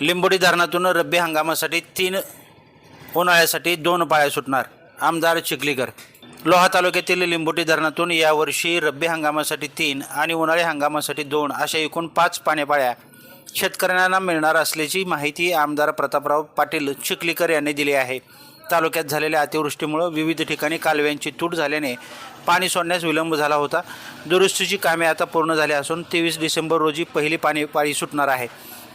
लिंबोडी धरणातून रब्बी हंगामासाठी 3, उन्हाळ्यासाठी 2 पाळ्या सुटणार. आमदार चिखलीकर. लोहा तालुक्यातील लिंबोटी धरणातून यावर्षी रब्बी हंगामासाठी 3 आणि उन्हाळी हंगामासाठी 2 अशा एकूण 5 पाण्यापाळ्या शेतकऱ्यांना मिळणार असल्याची माहिती आमदार प्रतापराव पाटील चिखलीकर यांनी दिली आहे. तालुक्यात झालेल्या अतिवृष्टीमुळे विविध ठिकाणी कालव्यांची तूट झाल्याने पाणी सोडण्यास विलंब झाला होता. दुरुस्तीची कामे आता पूर्ण झाली असून 23 डिसेंबर रोजी पहिली पाणी सुटणार आहे.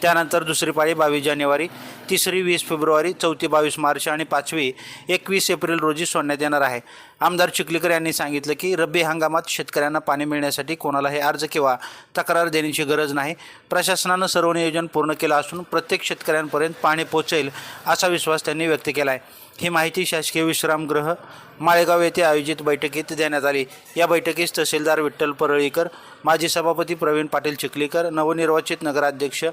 त्यानंतर दुसरी पाळी 22 जानेवारी, तिसरी 20 फेब्रुवारी, चौथी 22 मार्च आणि पाचवी 21 एप्रिल रोजी सोडण्यात येणार आहे. आमदार चिखलीकर यांनी सांगितलं की रब्बी हंगामात शेतकऱ्यांना पाणी मिळण्यासाठी कोणालाही अर्ज किंवा तक्रार देण्याची गरज नाही. प्रशासनानं सर्व नियोजन पूर्ण केलं असून प्रत्येक शेतकऱ्यांपर्यंत पाणी पोहोचेल असा विश्वास त्यांनी व्यक्त केला आहे. ही माहिती शासकीय विश्रामगृह माळेगाव येथे आयोजित बैठकीत देण्यात आली. या बैठकीस तहसीलदार विठ्ठल परळीकर, माजी सभापती प्रवीण पाटील चिखलीकर, नवनिर्वाचित नगराध्यक्ष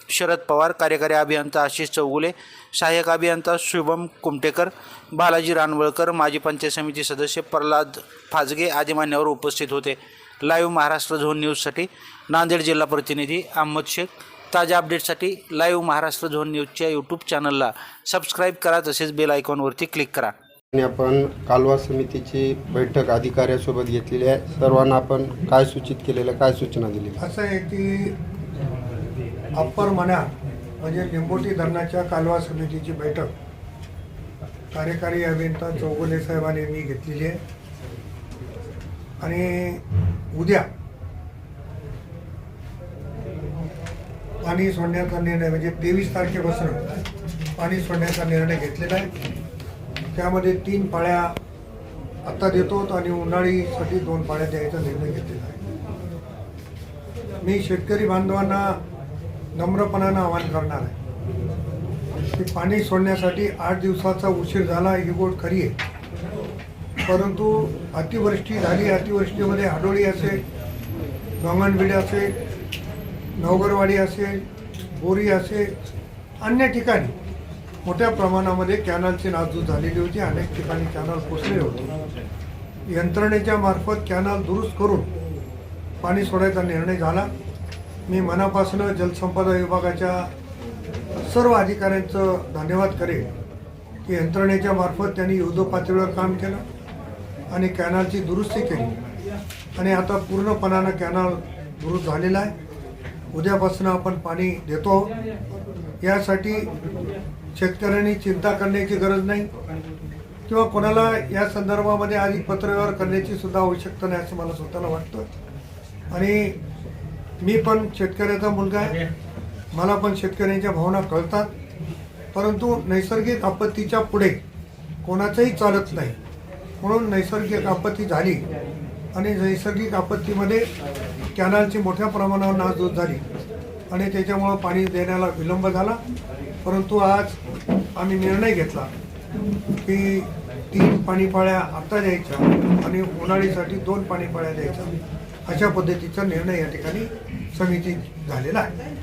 शरद पवार, कार्यकारी अभियंता आशिष चौगुले, सहाय्यक अभियंता शुभम कुमटेकर, बालाजी रानवळकर, माजी पंचायत समिती सदस्य प्रल्हाद फाजगे आदी मान्यवर उपस्थित होते. लाईव्ह महाराष्ट्र झोन न्यूजसाठी नांदेड जिल्हा प्रतिनिधी अहमद शेख. ताज्या अपडेट्ससाठी लाईव्ह महाराष्ट्र झोन न्यूजच्या यूट्यूब चॅनलला सबस्क्राईब करा, तसेच बेल आयकॉनवरती क्लिक करा. आपण कालवा समितीची बैठक अधिकाऱ्यांसोबत घेतलेली आहे. सर्वांना आपण काय सूचित केलेलं, काय सूचना दिली? असं आहे की अप्पर मन्या म्हणजे लिंबोटी धरणाच्या कालवा समितीची बैठक कार्यकारी अभियंता चौगुले साहेबांनी मी घेतलेली आहे आणि उद्या पाणी सोडण्याचा निर्णय म्हणजे 23 तारखेपासून पाणी सोडण्याचा निर्णय घेतलेला आहे. त्यामध्ये 3 पाळ्या आत्ता देतो आणि उन्हाळीसाठी 2 पाळ्या द्यायचा निर्णय घेतलेला आहे. मी शेतकरी बांधवांना नम्रपणानं आवाहन करणार आहे की पाणी सोडण्यासाठी 8 दिवसाचा उशीर झाला ही गोष्ट खरी आहे, परंतु अतिवृष्टी झाली. अतिवृष्टीमध्ये हाडोळी असेल, गंगणविडे असेल, नवगरवाडी असेल, बोरी असेल, अन्य ठिकाणी मोठ्या प्रमाणामध्ये कॅनलची नासधूस झालेली होती. अनेक ठिकाणी कॅनल कोसळले होते. यंत्रणेच्या मार्फत कॅनल दुरुस्त करून पाणी सोडायचा निर्णय झाला. मी मनापासून जलसंपदा विभागाच्या सर्व अधिकाऱ्यांचं धन्यवाद करेन की यंत्रणेच्या मार्फत त्यांनी युद्धपातळीवर काम केलं आणि कॅनलची दुरुस्ती केली आणि आता पूर्णपणानं कॅनल दुरुस्त झालेला आहे. उद्यापासून आपण पाणी देतो. यासाठी शेतकऱ्यांनी चिंता करण्याची गरज नाही किंवा कोणाला या संदर्भामध्ये अधिक पत्रव्यवहार करण्याची सुद्धा आवश्यकता नाही असं मला स्वतःला वाटतं. आणि मी पण शेतकऱ्याचा मुलगा आहे, मला पण शेतकऱ्यांच्या भावना कळतात, परंतु नैसर्गिक आपत्तीच्या पुढे कोणाचंही चालत नाही. म्हणून नैसर्गिक आपत्ती झाली आणि नैसर्गिक आपत्तीमध्ये कॅनलची मोठ्या प्रमाणावर नासधूस झाली आणि त्याच्यामुळं पाणी देण्याला विलंब झाला. परंतु आज आम्ही निर्णय घेतला की 3 पाणीपाळ्या आत्ता द्यायच्या आणि उन्हाळीसाठी 2 पाणीपाळ्या द्यायच्या, अशा पद्धतीचा निर्णय या ठिकाणी समिती झालेला आहे.